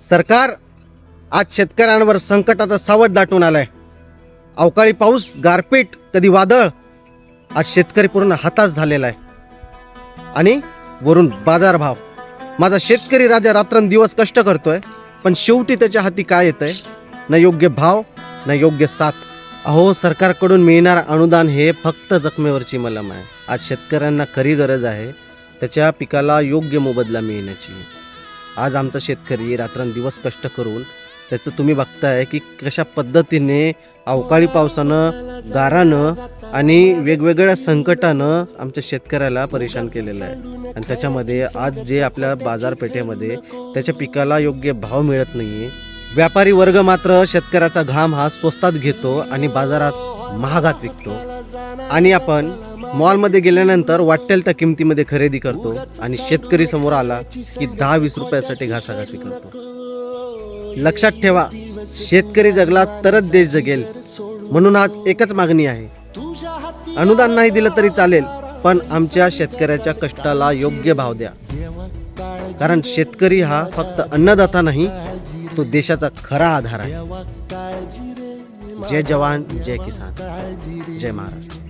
सरकार आज शेतकऱ्यांवर संकटाचा सावट दाटून आलाय. अवकाळी पाऊस, गारपीट, कधी वादळ. आज शेतकरी पूर्ण हताश झालेला आहे. आणि वरून बाजारभाव. माझा शेतकरी राजा रात्रंदिवस कष्ट करतोय, पण शेवटी त्याच्या हाती काय येतंय? न योग्य भाव, न योग्य साथ. अहो, सरकारकडून मिळणारं अनुदान हे फक्त जखमेवरची मलम आहे. आज शेतकऱ्यांना खरी गरज आहे त्याच्या पिकाला योग्य मोबदला मिळण्याची. आज आमचा शेतकरी रात्रंदिवस कष्ट करून त्याचं तुम्ही बघताय की कशा पद्धतीने अवकाळी पावसानं, गारानं आणि वेगवेगळ्या संकटानं आमच्या शेतकऱ्याला परेशान केलेलं आहे. आणि त्याच्यामध्ये आज जे आपल्या बाजारपेठेमध्ये त्याच्या पिकाला योग्य भाव मिळत नाही. व्यापारी वर्ग मात्र शेतकऱ्याचा घाम हा स्वस्तात घेतो आणि बाजारात महागात विकतो. आणि आपण मॉलमध्ये गेल्यानंतर वाटेल त्या किमतीमध्ये खरेदी करतो आणि शेतकरी समोर आला की 10-20 रुपयासाठी घासाघासी करतो. लक्षात ठेवा, शेतकरी जगला तरच देश जगेल. म्हणून आज एकच मागणी आहे, अनुदान नाही दिलं तरी चालेल, पण आमच्या शेतकऱ्याच्या कष्टाला योग्य भाव द्या. कारण शेतकरी हा फक्त अन्नदाता नाही, तो देशाचा खरा आधार आहे. जय जवान, जय किसान, जय महाराष्ट्र.